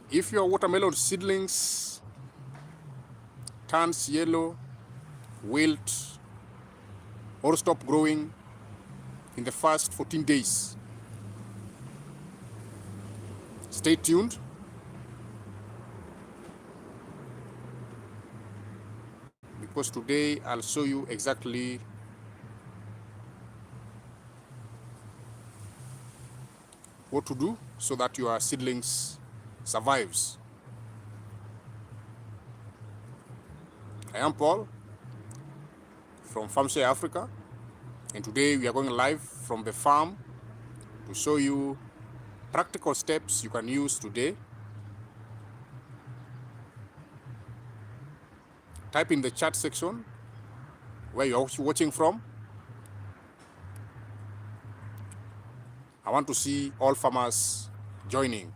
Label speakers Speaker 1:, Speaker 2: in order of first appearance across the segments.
Speaker 1: If your watermelon seedlings turns yellow, wilt, or stop growing in the first 14 days, stay tuned. Because today I'll show you exactly what to do so that your seedlings survives. I am Paul from Farmshare Africa, and today we are going live from the farm to show you practical steps you can use today. Type in the chat section where you're watching from. I want to see all farmers joining.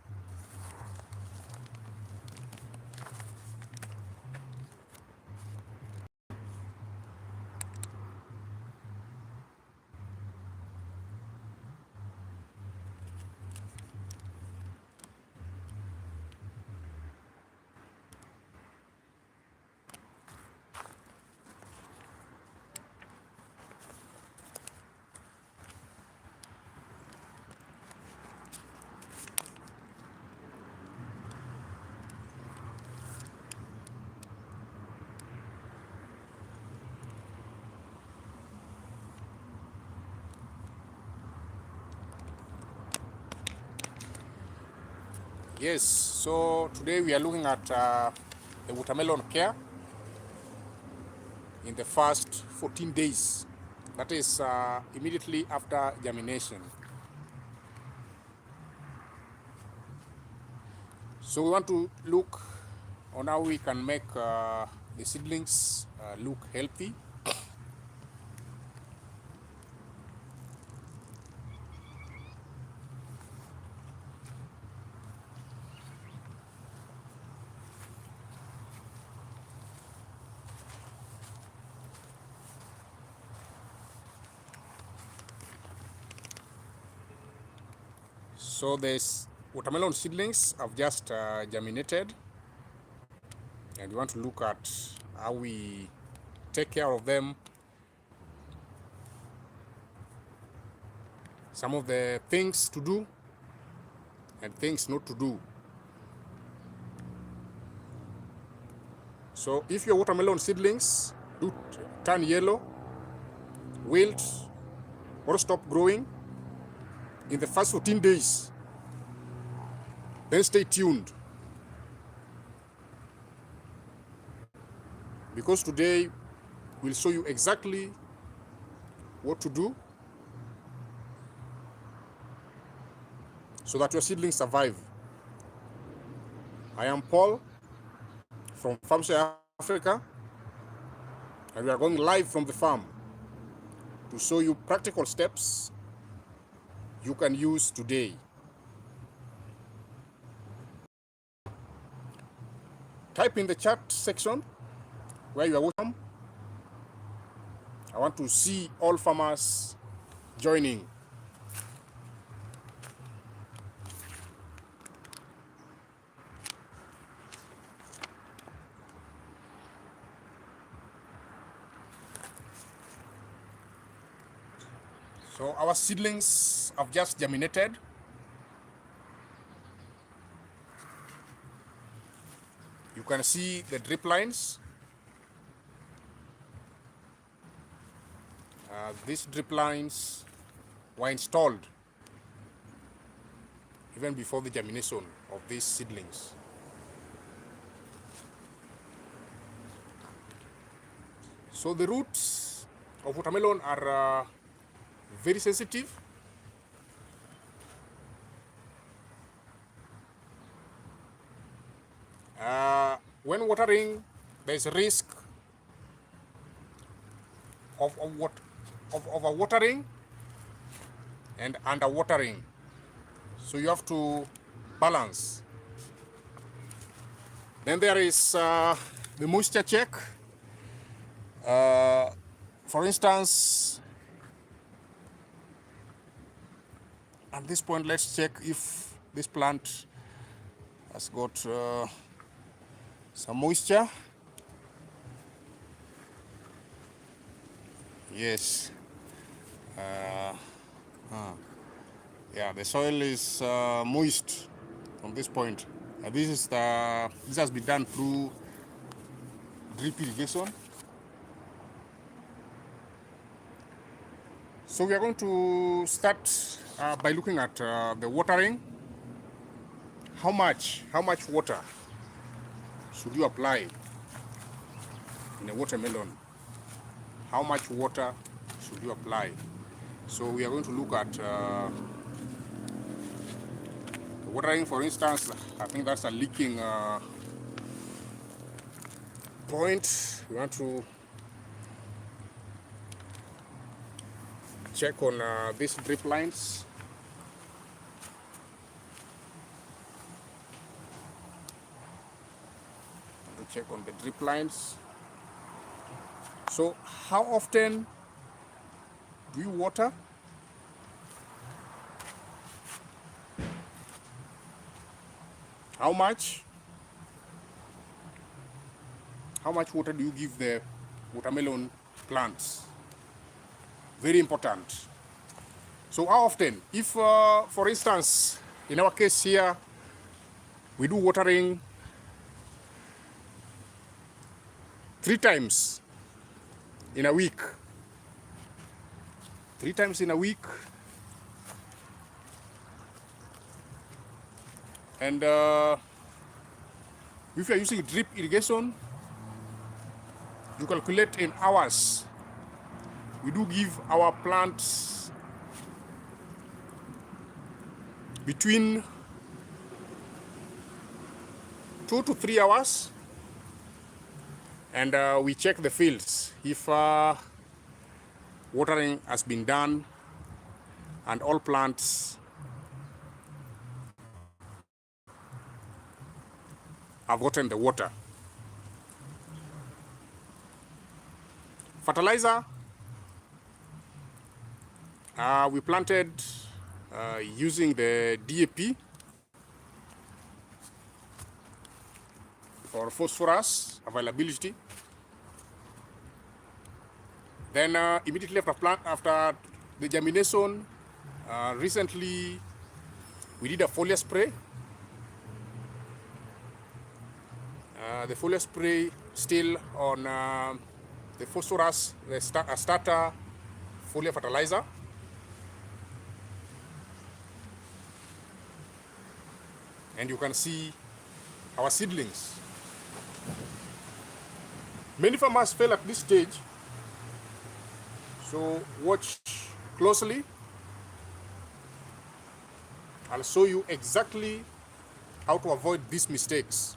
Speaker 1: Yes, so today we are looking at the watermelon care in the first 14 days. That is immediately after germination. So we want to look on how we can make the seedlings look healthy. So this watermelon seedlings have just germinated, and we want to look at how we take care of them, some of the things to do and things not to do. So if your watermelon seedlings do turn yellow, wilt, or stop growing in the first 14 days, then stay tuned. Because today we'll show you exactly what to do so that your seedlings survive. I am Paul from Farmshare Africa, and we are going live from the farm to show you practical steps you can use today. Type in the chat section where you are watching. I want to see all farmers joining. So our seedlings have just germinated. You can see the drip lines. These drip lines were installed even before the germination of these seedlings. So the roots of watermelon are very sensitive. When watering, there's a risk of overwatering and underwatering. So you have to balance. Then there is the moisture check. For instance, at this point, let's check if this plant has got some moisture. Yes. Yeah, the soil is moist from this point. This has been done through drip irrigation. So we are going to start by looking at the watering. How much water should you apply in a watermelon? How much water should you apply? So we are going to look at watering, for instance. I think that's a leaking point. We want to check on these drip lines. Check on the drip lines. So how often do you water? How much? How much water do you give the watermelon plants? Very important. So how often? If, for instance, in our case here, we do watering 3 times in a week. 3 times in a week. And if you are using drip irrigation, you calculate in hours. We do give our plants between 2 to 3 hours, and we check the fields if watering has been done and all plants have gotten the water. Fertilizer, we planted using the DAP for phosphorus availability. Then immediately after the germination, recently we did a foliar spray. The foliar spray still on the phosphorus, the starter foliar fertilizer. And you can see our seedlings. Many farmers fail at this stage, so watch closely. I'll show you exactly how to avoid these mistakes.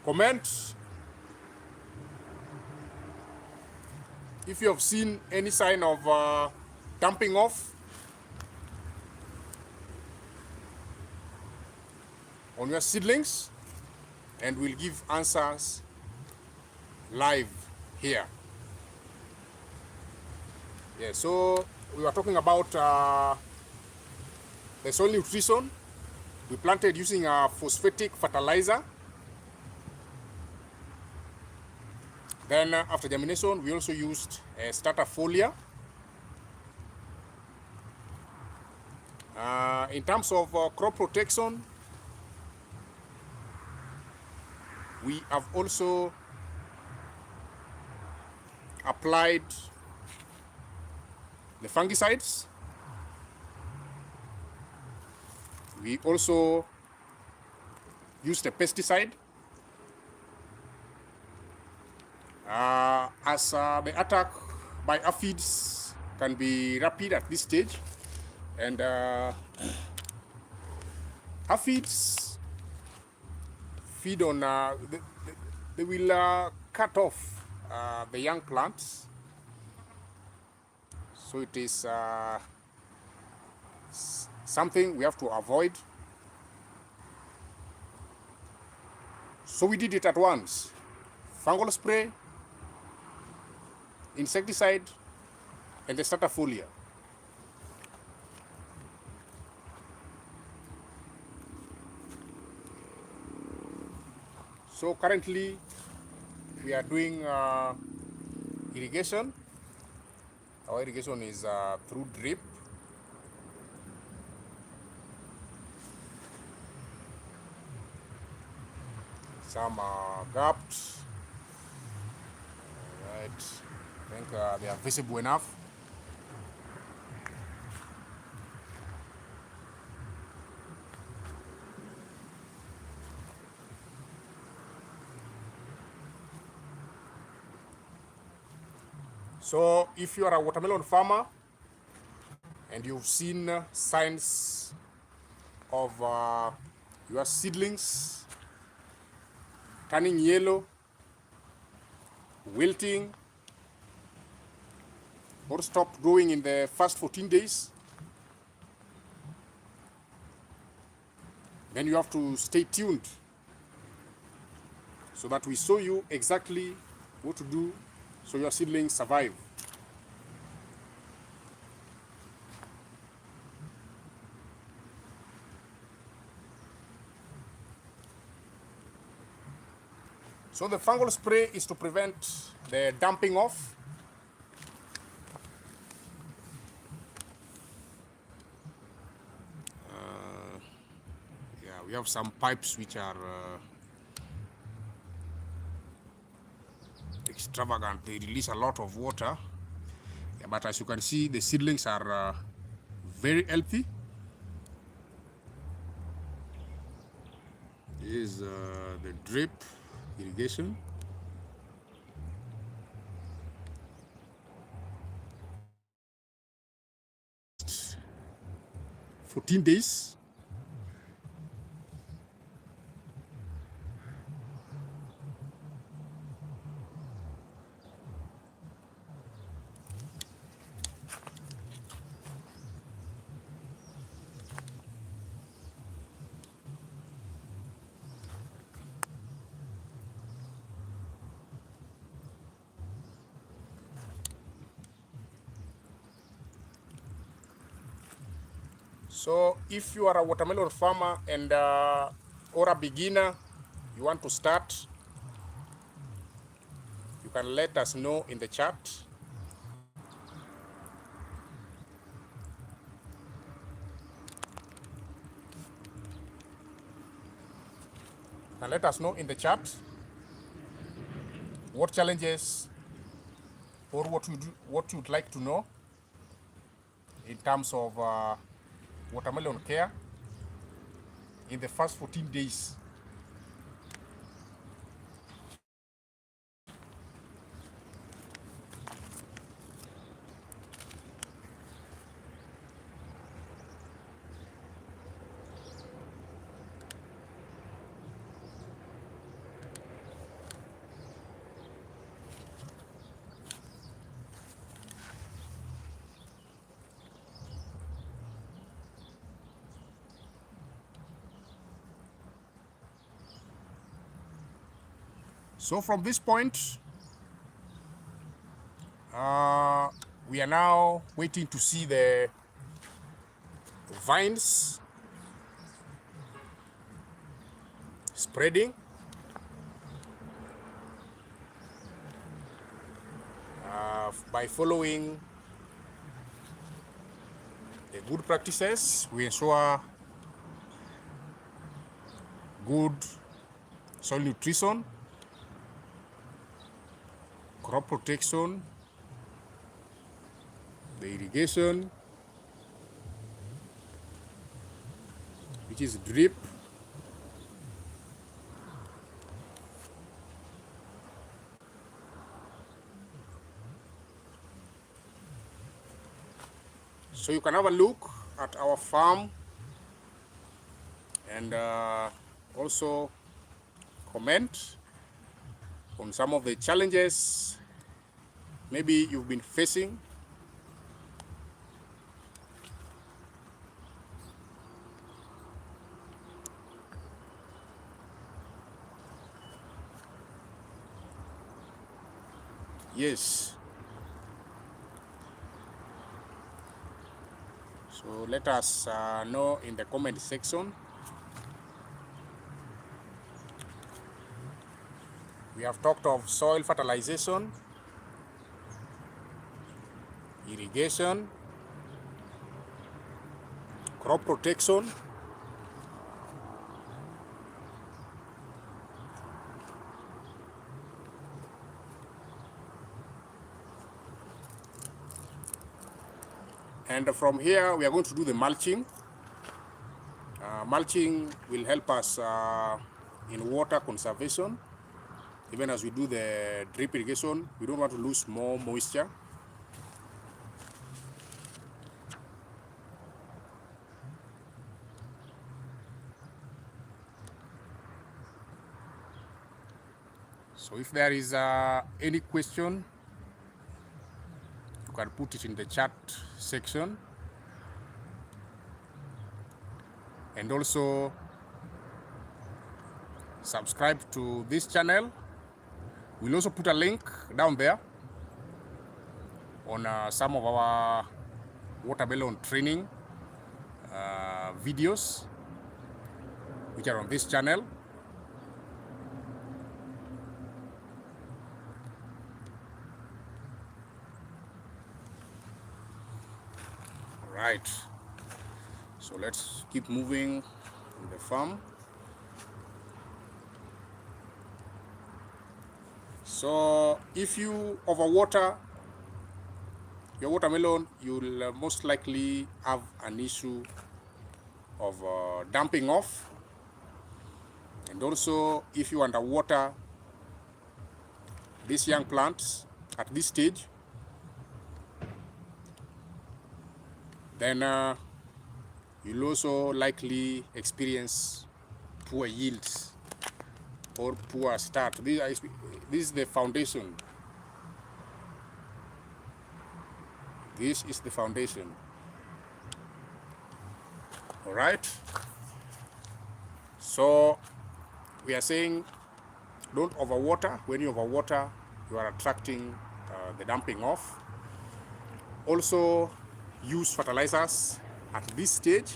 Speaker 1: Comment if you have seen any sign of damping off on your seedlings, and we'll give answers live here. Yeah, so we were talking about the soil nutrition. We planted using a phosphatic fertilizer. Then after germination, we also used a starter foliar. In terms of crop protection, we have also applied the fungicides. We also used a pesticide. As the attack by aphids can be rapid at this stage, and aphids feed on, they will cut off the young plants. So it is something we have to avoid. So we did it at once. Fungal spray, insecticide, and the starter foliar. So currently we are doing irrigation. Our irrigation is through drip. Some are gapped. Right. I think they are visible enough. So if you are a watermelon farmer and you've seen signs of your seedlings turning yellow, wilting, or stop growing in the first 14 days, then you have to stay tuned so that we show you exactly what to do so your seedlings survive. So the fungal spray is to prevent the dumping off. Yeah, we have some pipes which are extravagant. They release a lot of water. Yeah, but as you can see, the seedlings are very healthy. This is the drip irrigation. It's 14 days. So if you are a watermelon farmer and or a beginner, you want to start, you can let us know in the chat. You can let us know in the chat what challenges or what you'd like to know in terms of watermelon care in the first 14 days. So from this point, we are now waiting to see the vines spreading. By following the good practices, we ensure good soil nutrition, crop protection, the irrigation, which is drip, so you can have a look at our farm and also comment on some of the challenges maybe you've been facing. Yes. So let us know in the comment section. We have talked of soil fertilization, irrigation, crop protection, and from here we are going to do the mulching. Mulching will help us in water conservation. Even as we do the drip irrigation, we don't want to lose more moisture. So if there is any question, you can put it in the chat section. And also subscribe to this channel. We'll also put a link down there on some of our watermelon training videos which are on this channel. Right, so let's keep moving in the farm. So if you overwater your watermelon, you'll most likely have an issue of dumping off. And also, if you underwater these young plants at this stage, then you'll also likely experience poor yields or poor start. This is the foundation. This is the foundation. All right. So we are saying don't overwater. When you overwater, you are attracting the dumping off. Also, use fertilizers at this stage.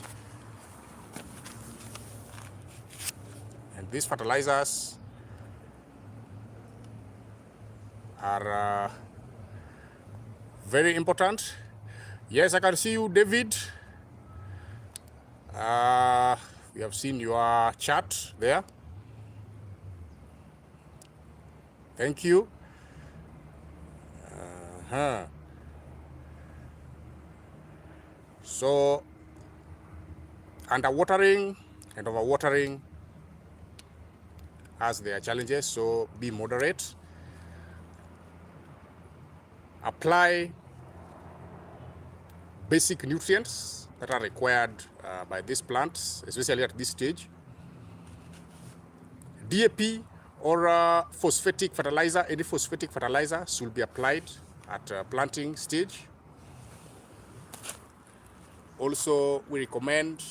Speaker 1: And these fertilizers are very important. Yes, I can see you, David. We have seen your chat there. Thank you. So, underwatering and overwatering has their challenges, so be moderate. Apply basic nutrients that are required by these plants, especially at this stage. DAP or phosphatic fertilizer, any phosphatic fertilizer should be applied at planting stage. Also, we recommend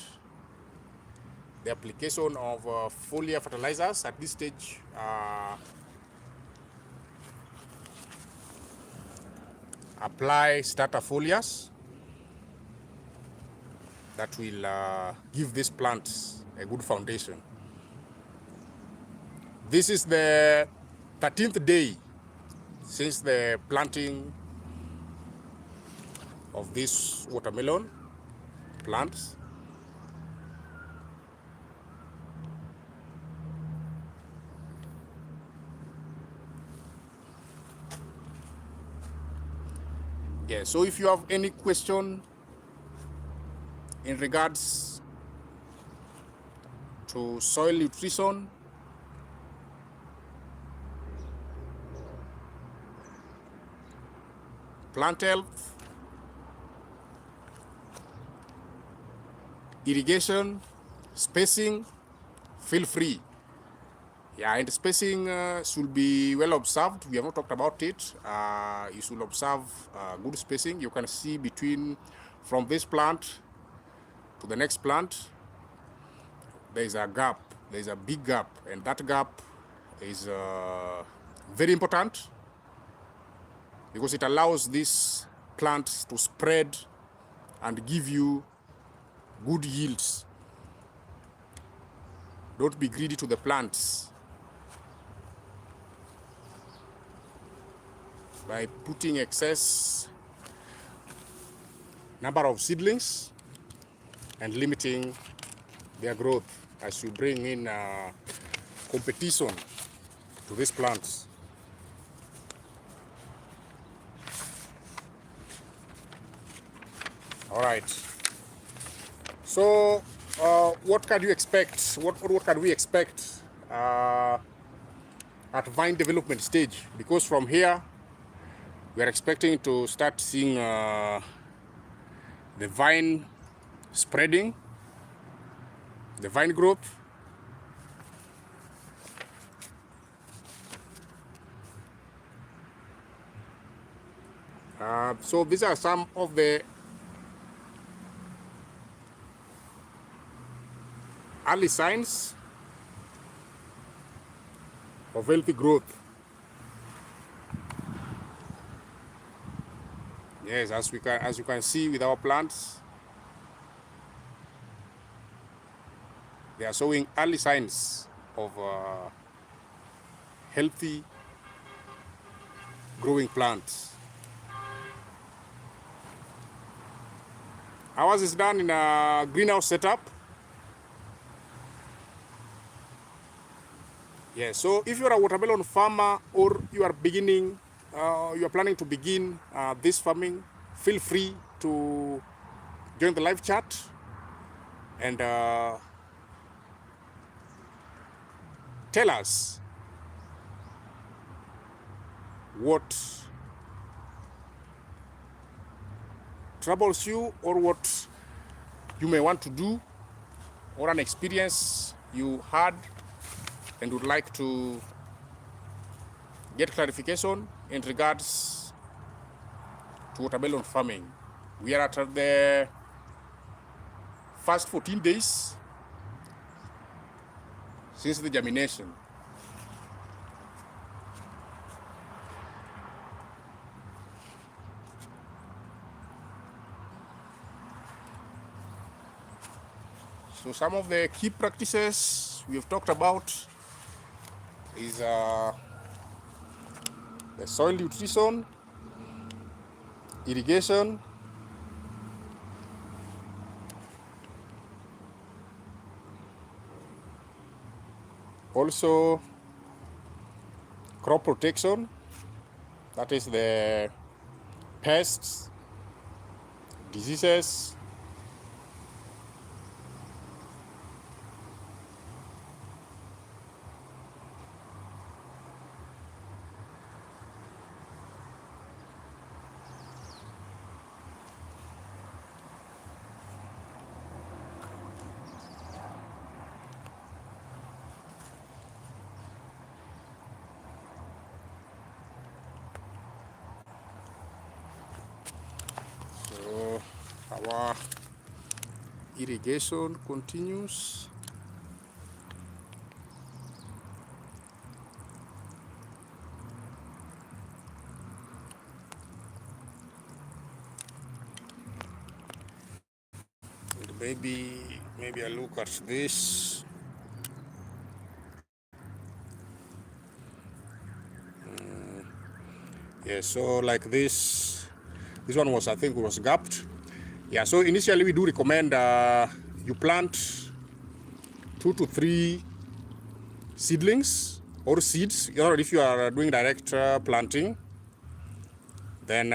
Speaker 1: the application of foliar fertilizers at this stage. Apply starter foliars that will give these plants a good foundation. This is the 13th day since the planting of this watermelon plants. Yeah, so if you have any question in regards to soil nutrition, plant health, irrigation, spacing, feel free. Yeah, and spacing should be well observed. We have not talked about it. You should observe good spacing. You can see from this plant to the next plant, there is a gap. There is a big gap, and that gap is very important because it allows these plants to spread and give you good yields. Don't be greedy to the plants. by putting excess number of seedlings and limiting their growth as you bring in competition to these plants. All right. So what can you expect? What can we expect at vine development stage? Because from here, we are expecting to start seeing the vine spreading, the vine growth. So these are some of the early signs of healthy growth. Yes, as you can see with our plants, they are showing early signs of healthy growing plants. Ours is done in a greenhouse setup. Yeah, so if you're a watermelon farmer or you are beginning, you are planning to begin this farming, feel free to join the live chat and tell us what troubles you or what you may want to do, or an experience you had and would like to get clarification in regards to watermelon farming. We are at the first 14 days since the germination. So some of the key practices we've talked about is the soil nutrition, irrigation, also crop protection, that is the pests, diseases, so our irrigation continues. And maybe I look at this. Yeah, so like this one was, I think, was gapped. Yeah, so initially we do recommend you plant 2 to 3 seedlings or seeds. Or if you are doing direct planting, then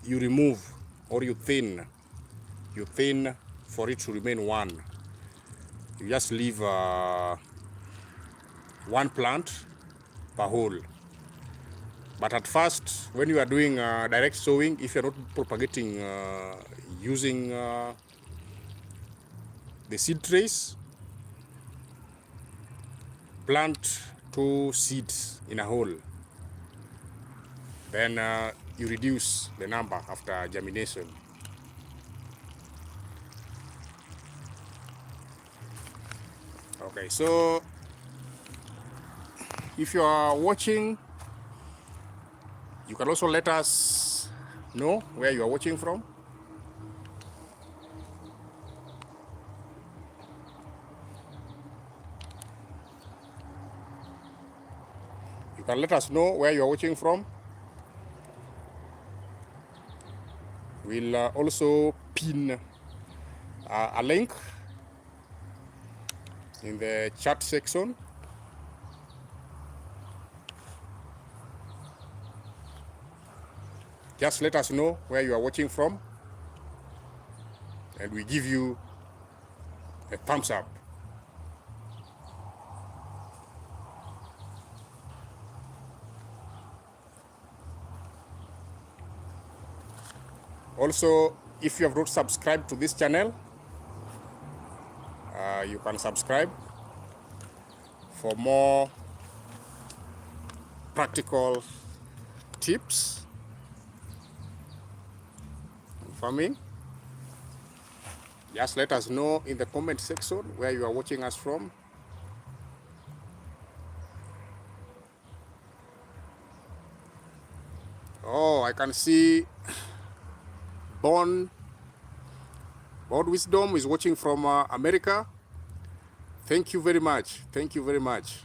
Speaker 1: you remove or you thin for it to remain one. You just leave one plant per hole. But at first, when you are doing direct sowing, if you're not propagating using the seed trays, plant 2 seeds in a hole. Then you reduce the number after germination. Okay, so if you are watching, you can also let us know where you are watching from. You can let us know where you are watching from. We'll also pin a link in the chat section. Just let us know where you are watching from, and we give you a thumbs up. Also, if you have not subscribed to this channel, you can subscribe for more practical tips on farming. Just let us know in the comment section where you are watching us from. Oh, I can see Born Wisdom is watching from America. Thank you very much. Thank you very much.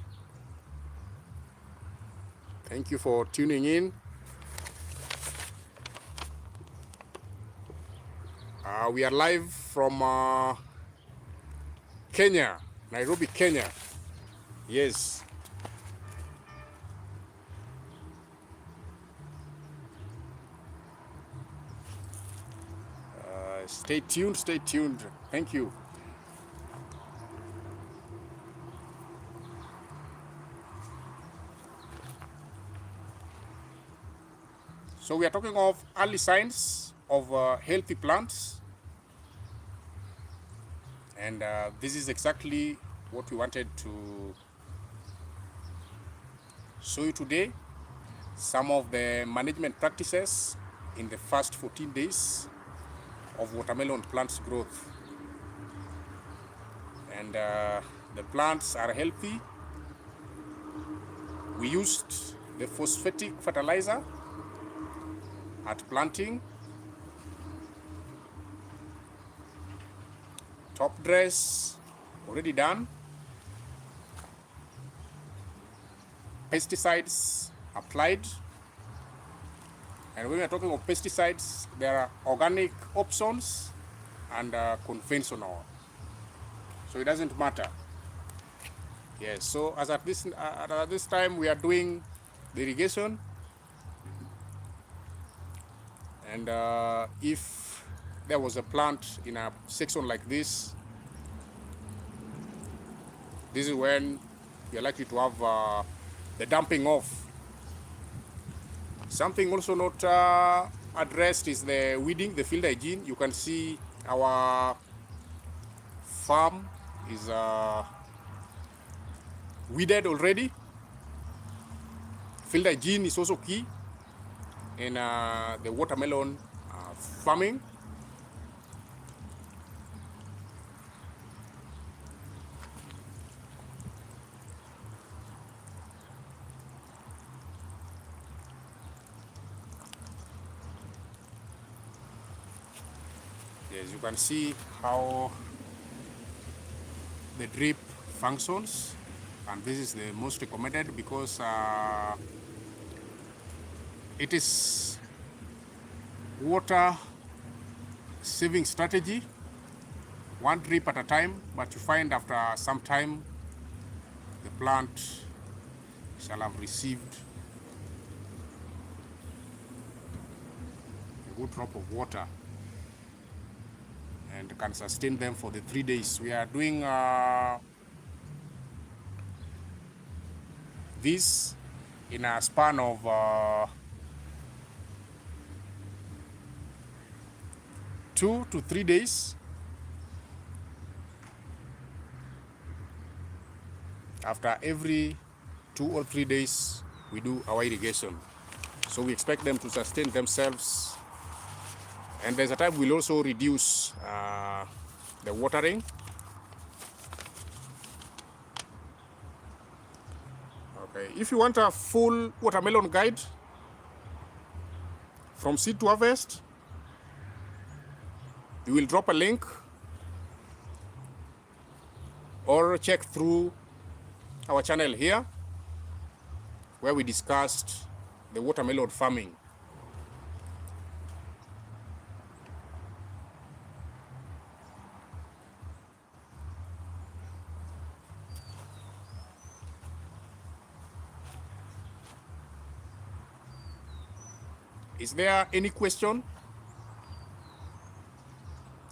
Speaker 1: Thank you for tuning in. We are live from Kenya, Nairobi, Kenya. Yes. Stay tuned, stay tuned. Thank you. So we are talking of early signs of healthy plants. And this is exactly what we wanted to show you today. Some of the management practices in the first 14 days of watermelon plants growth. And the plants are healthy. We used the phosphatic fertilizer at planting. Top dress already done. Pesticides applied. And when we are talking of pesticides, there are organic options and conventional. So it doesn't matter. Yes, so as at this time we are doing the irrigation. And if there was a plant in a section like this is when you're likely to have the dumping off. Something also not addressed is the weeding, the field hygiene. You can see our farm is weeded already. Field hygiene is also key in the watermelon farming. Yes, you can see how the drip functions, and this is the most recommended because it is water saving strategy, one drip at a time, but you find after some time the plant shall have received a good drop of water and can sustain them for the 3 days. We are doing this in a span of 2 to 3 days. After every 2 or 3 days, we do our irrigation. So we expect them to sustain themselves. And there's a time we'll also reduce the watering. Okay, if you want a full watermelon guide from seed to harvest, we will drop a link or check through our channel here where we discussed the watermelon farming. Is there any question?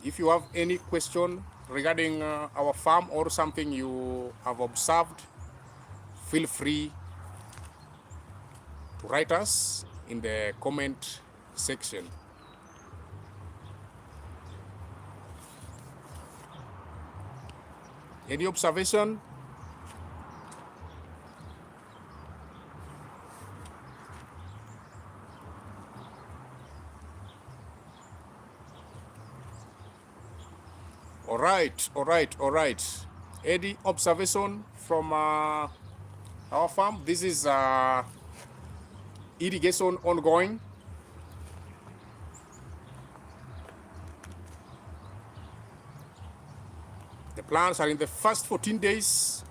Speaker 1: If you have any question regarding our farm or something you have observed, feel free to write us in the comment section. Any observation? All right. Any observation from our farm? This is irrigation ongoing. The plants are in the first 14 days.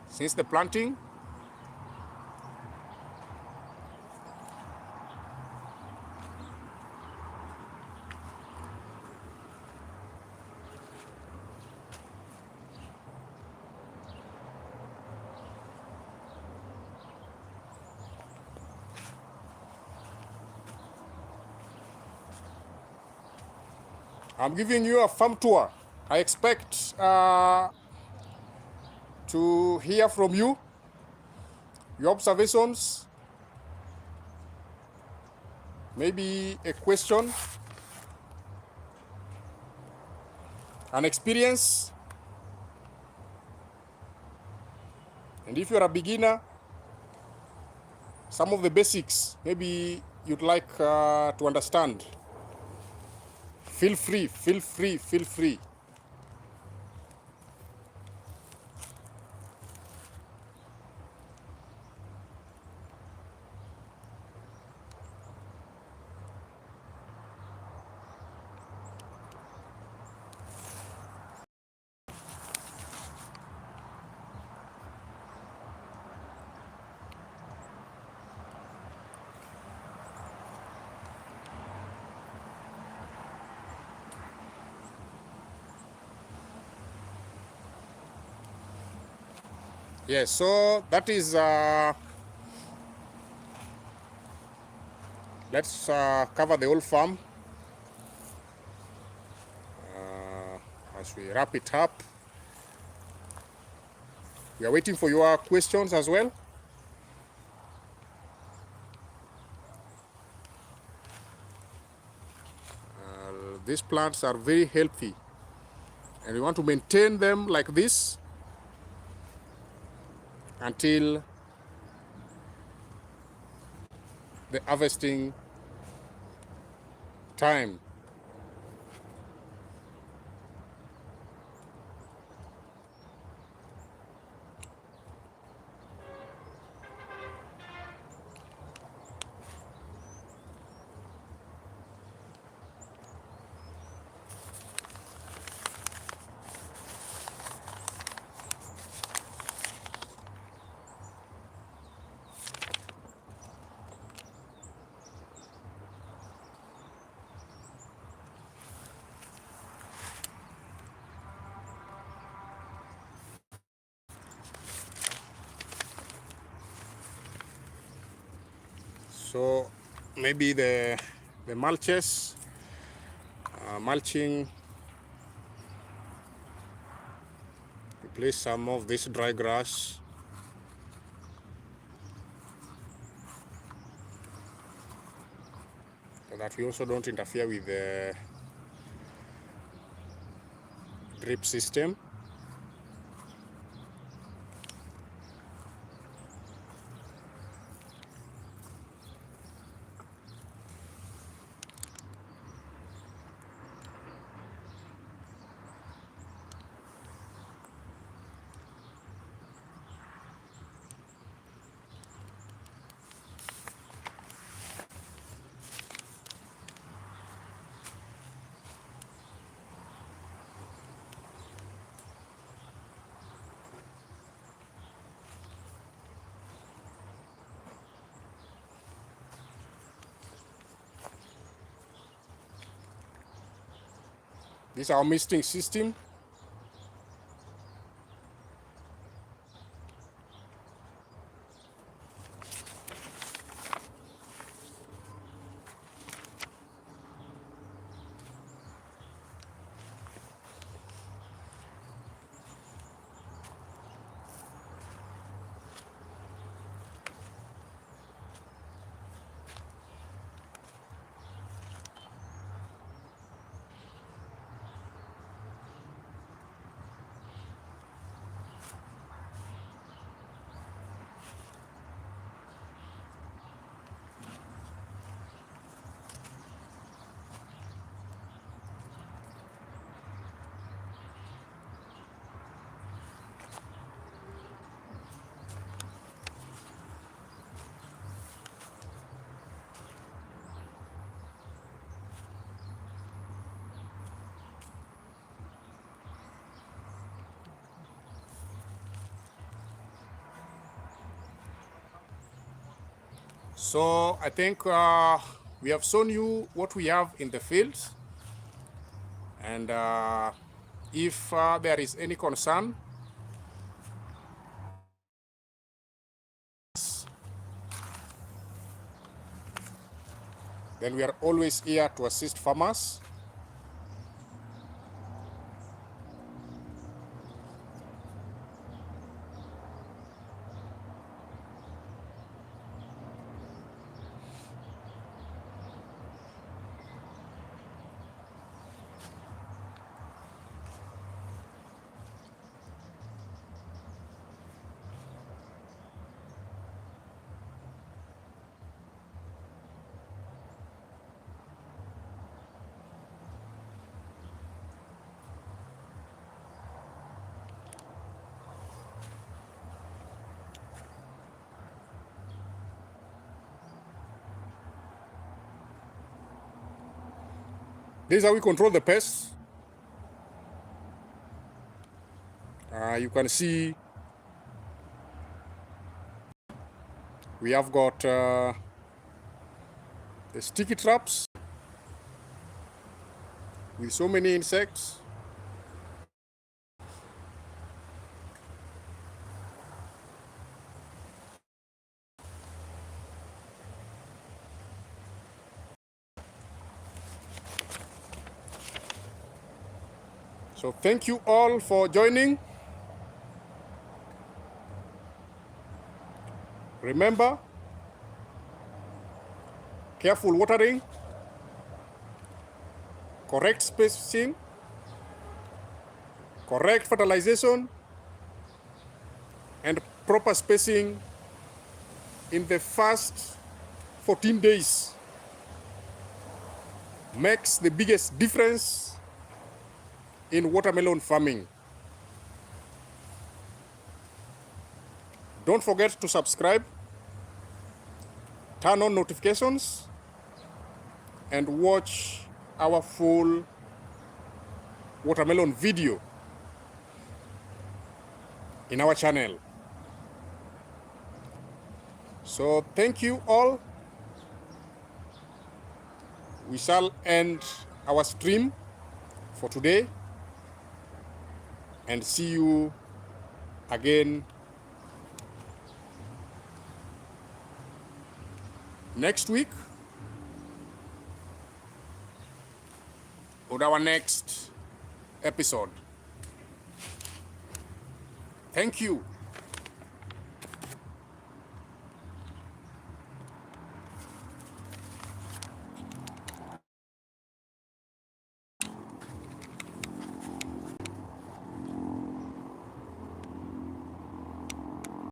Speaker 1: Since the planting. I'm giving you a farm tour. I expect to hear from you, your observations, maybe a question, an experience. And if you're a beginner, some of the basics maybe you'd like to understand. Feel free. Yes, so that is, let's cover the whole farm as we wrap it up. We are waiting for your questions as well. These plants are very healthy and we want to maintain them like this until the harvesting time. So maybe the mulches, mulching, replace some of this dry grass. So that we also don't interfere with the drip system. This is our misting system. So I think we have shown you what we have in the fields, and if there is any concern, then we are always here to assist farmers. This is how we control the pests. You can see we have got the sticky traps with so many insects. So thank you all for joining. Remember, careful watering, correct spacing, correct fertilization, and proper spacing in the first 14 days makes the biggest difference in watermelon farming. Don't forget to subscribe, turn on notifications, and watch our full watermelon video in our channel. So thank you all. We shall end our stream for today and see you again next week with our next episode. Thank you.